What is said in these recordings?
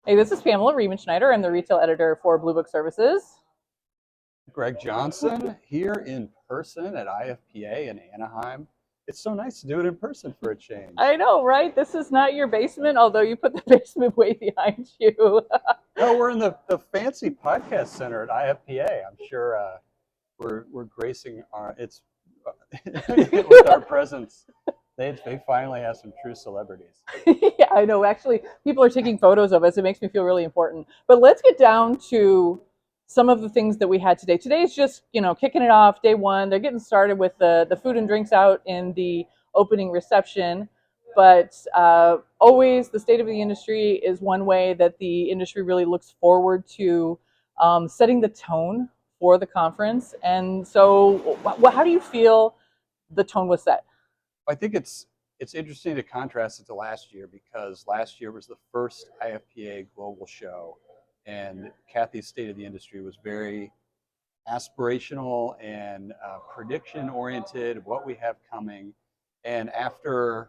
Hey, this is Pamela Riemenschneider. I'm the retail editor for Blue Book Services. Greg Johnson here in person at IFPA in Anaheim. It's so nice to do it in person for a I change. know, right? This is not your basement, although you put the basement way behind you. No, we're in the fancy podcast center at IFPA. I'm sure we're gracing our it's with our presence. They finally have some true celebrities. Yeah, I know. Actually, people are taking photos of us. It makes me feel really important. But let's get down to some of the things that we had today. Today is just, kicking it off, day one. They're getting started with the food and drinks out in the opening reception. But always the state of the industry is one way that the industry really looks forward to setting the tone for the conference. And so, how do you feel the tone was set? I think it's interesting to contrast it to last year because last year was the first IFPA global show, and Kathy's State of the Industry was very aspirational and prediction oriented, what we have coming. And after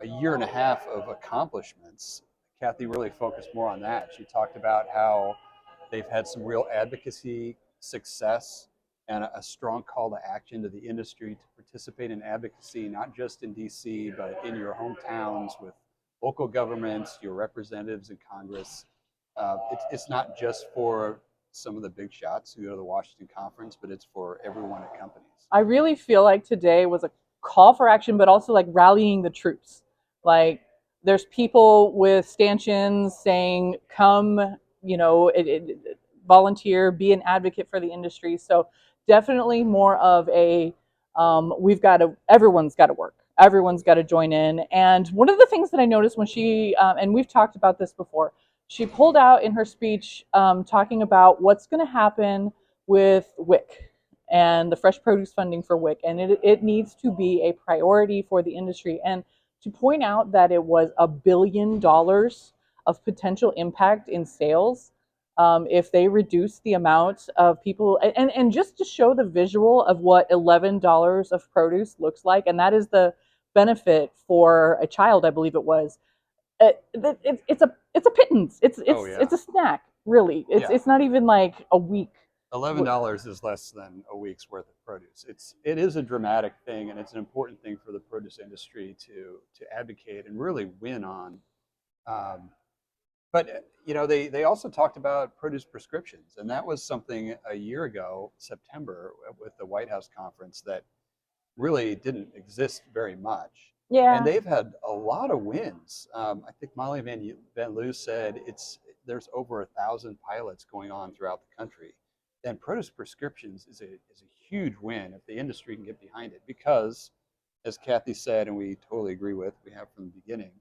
a year and a half of accomplishments, Kathy really focused more on that. She talked about how they've had some real advocacy success and a strong call to action to the industry to participate in advocacy, not just in DC, but in your hometowns with local governments, your representatives in Congress. It's not just for some of the big shots who go to the Washington conference, but it's for everyone at companies. I really feel like today was a call for action, but also like rallying the troops. Like there's people with stanchions saying, come, volunteer, be an advocate for the industry. So definitely more of a, everyone's got to work. Everyone's got to join in. And one of the things that I noticed when and we've talked about this before, she pulled out in her speech talking about what's going to happen with WIC and the fresh produce funding for WIC, and it needs to be a priority for the industry. And to point out that it was $1 billion of potential impact in sales if they reduce the amount of people, and just to show the visual of what $11 of produce looks like, and that is the benefit for a child, I believe it was. It's a pittance. Oh yeah, It's a snack, really. It's yeah. it's not even like a week. $11 is less than a week's worth of produce. It is a dramatic thing, and it's an important thing for the produce industry to advocate and really win on. Um, but they also talked about produce prescriptions, and that was something a year ago, September, with the White House conference that really didn't exist very much. And Yeah. they've had a lot of wins. I think Molly Van Loo said there's over 1,000 pilots going on throughout the country. And produce prescriptions is a huge win if the industry can get behind it because, as Kathy said, and we totally agree with, we have from the beginning,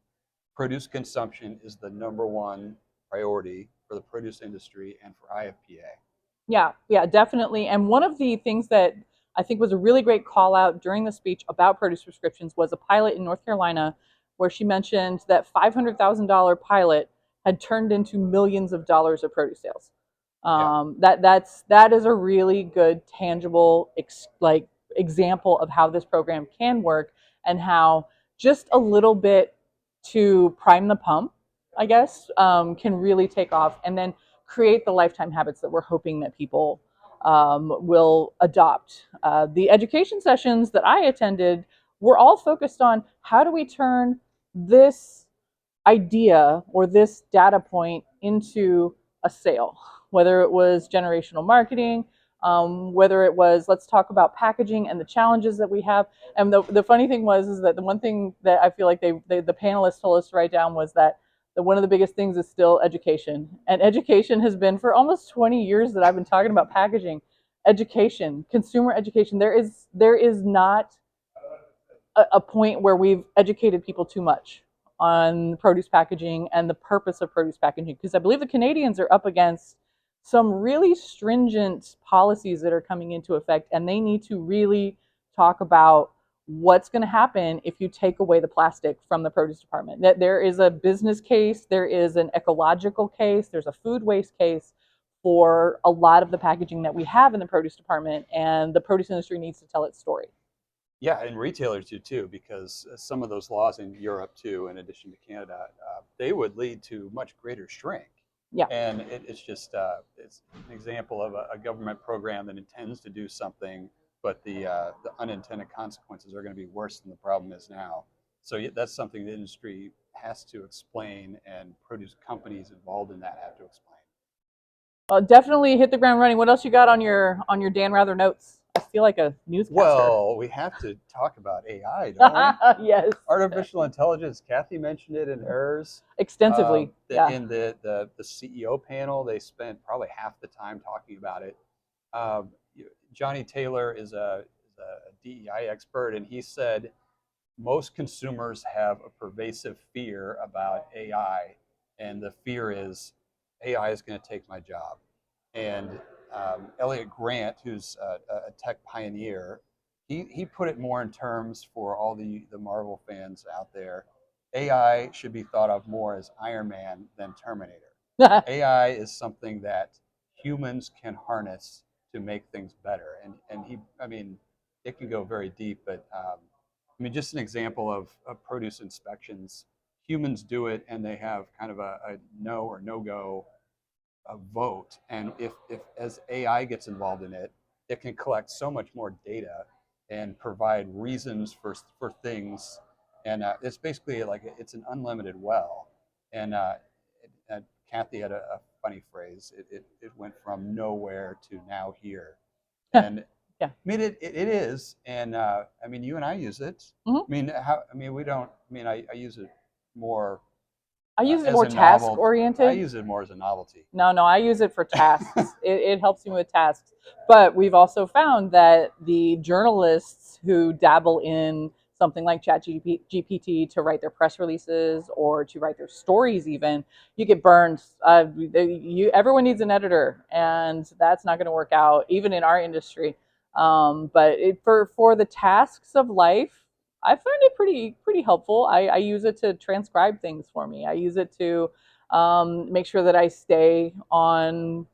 produce consumption is the number one priority for the produce industry and for IFPA. Yeah, definitely. And one of the things that I think was a really great call out during the speech about produce prescriptions was a pilot in North Carolina where she mentioned that $500,000 pilot had turned into millions of dollars of produce sales. Yeah. That is a really good tangible example of how this program can work and how just a little bit to prime the pump, I guess, can really take off and then create the lifetime habits that we're hoping that people will adopt. The education sessions that I attended were all focused on how do we turn this idea or this data point into a sale, whether it was generational marketing, whether it was let's talk about packaging and the challenges that we have. And the funny thing was is that the one thing that I feel like the panelists told us to write down was that one of the biggest things is still education. And education has been for almost 20 years that I've been talking about packaging. Education, consumer education. There is not a point where we've educated people too much on produce packaging and the purpose of produce packaging, because I believe the Canadians are up against some really stringent policies that are coming into effect, and they need to really talk about what's going to happen if you take away the plastic from the produce department. That there is a business case, there is an ecological case, there's a food waste case for a lot of the packaging that we have in the produce department, and the produce industry needs to tell its story. Yeah, and retailers do too, because some of those laws in Europe too, in addition to Canada, they would lead to much greater shrink. Yeah. And it's just it's an example of a government program that intends to do something, but the unintended consequences are going to be worse than the problem is now. So that's something the industry has to explain, and produce companies involved in that have to explain. Definitely hit the ground running. What else you got on your Dan Rather notes? I feel like a newscaster. Well, we have to talk about AI, don't we? Yes, Artificial intelligence. Kathy mentioned it in hers. extensively. Yeah. In the CEO panel, they spent probably half the time talking about it. Um, Johnny Taylor is a DEI expert, and he said most consumers have a pervasive fear about AI, and the fear is AI is going to take my job. And Elliot Grant, who's a tech pioneer, he put it more in terms for all the Marvel fans out there. AI should be thought of more as Iron Man than Terminator. AI is something that humans can harness to make things better. And I mean, it can go very deep, but I mean, just an example of produce inspections. Humans do it, and they have kind of a no or no go vote. And if as AI gets involved in it, it can collect so much more data and provide reasons for things. And it's basically like it's an unlimited well. And Kathy had a funny phrase. It went from nowhere to now here. And Yeah. I mean, it is. And I mean, you and I use it. Mhm. I mean, how? I mean, we don't. I mean, I use it more I use it as more a task novel. I oriented. use it more as a novelty. No, I use it for tasks. It helps me with tasks. But we've also found that the journalists who dabble in something like ChatGPT to write their press releases or to write their stories, even, you get burned. Everyone needs an editor, and that's not going to work out, even in our industry. But for the tasks of life, I find it pretty helpful. I use it to transcribe things for me. I use it to make sure that I stay on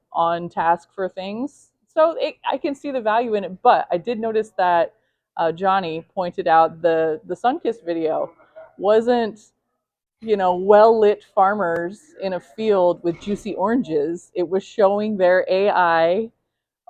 task for things. So I can see the value in it, but I did notice that Johnny pointed out the Sunkissed video wasn't well lit farmers in a field with juicy oranges. It was showing their AI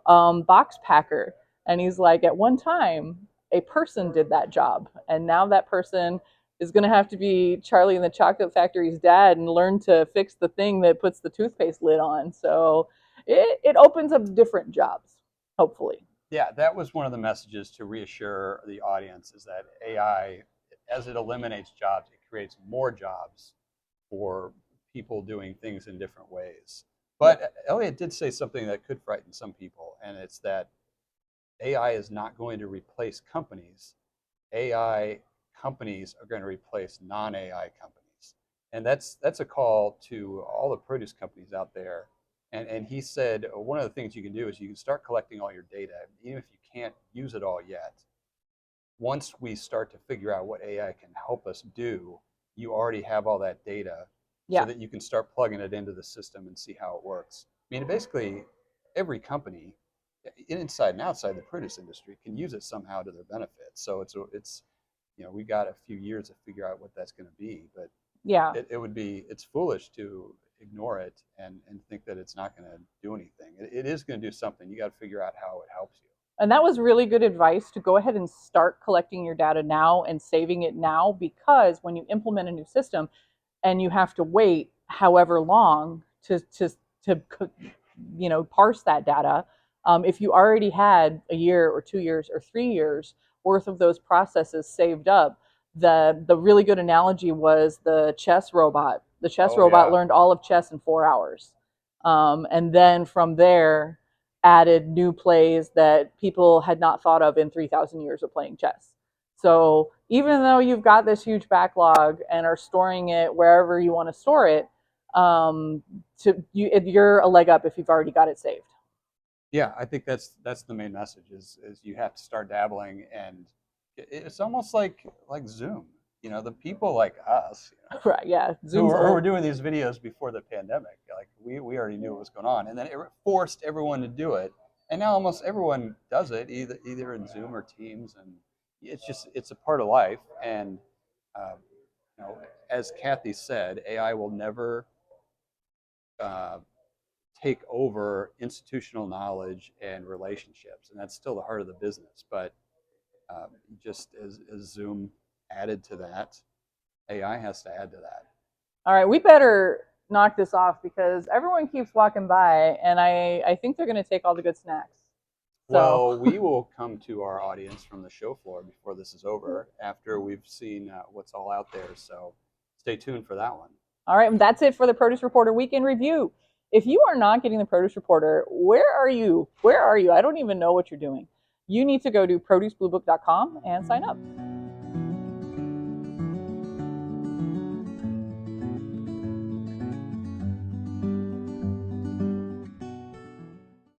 box packer. And he's like, at one time, a person did that job. And now that person is going to have to be Charlie in the Chocolate Factory's dad and learn to fix the thing that puts the toothpaste lid on. So it opens up different jobs, hopefully. Yeah, that was one of the messages to reassure the audience is that AI, as it eliminates jobs, it creates more jobs for people doing things in different ways. Yeah. But Elliot did say something that could frighten some people, and it's that AI is not going to replace companies. AI companies are going to replace non-AI companies. And that's a call to all the produce companies out there. And he said one of the things you can do is you can start collecting all your data, even if you can't use it all yet. Once we start to figure out what AI can help us do, you already have all that data so Yeah. that you can start plugging it into the system and see how it works. I mean, basically, every company, inside and outside the produce industry, can use it somehow to their benefit. So it's we got a few years to figure out what that's going to be, but Yeah. it's foolish to ignore it and think that it's not going to do anything. It is going to do something. You got to figure out how it helps you. And that was really good advice to go ahead and start collecting your data now and saving it now, because when you implement a new system and you have to wait however long to parse that data, if you already had a year or 2 years or 3 years worth of those processes saved up, the really good analogy was the chess robot. The chess Oh robot yeah. learned all of chess in 4 hours, and then from there added new plays that people had not thought of in 3,000 years of playing chess. So even though you've got this huge backlog and are storing it wherever you want to store it, you're a leg up if you've already got it saved. Yeah, I think that's the main message is you have to start dabbling, and it's almost like Zoom. The people like us, Right? Yeah, who Zoom's were old. doing these videos before the pandemic. Like we already knew what was going on, and then it forced everyone to do it. And now almost everyone does it, either in Zoom or Teams, and it's a part of life. And uh, as Kathy said, AI will never uh, take over institutional knowledge and relationships, and that's still the heart of the business. But just as Zoom added to that, AI has to add to that. All right, we better knock this off because everyone keeps walking by, and I think they're going to take all the good snacks. So, Well, we will come to our audience from the show floor before this is over, after we've seen what's all out there. So stay tuned for that one. all right, that's it for the Produce Reporter Weekend Review. If you are not getting the Produce Reporter, where are you? Where are you? I don't even know what you're doing. You need to go to producebluebook.com and sign up.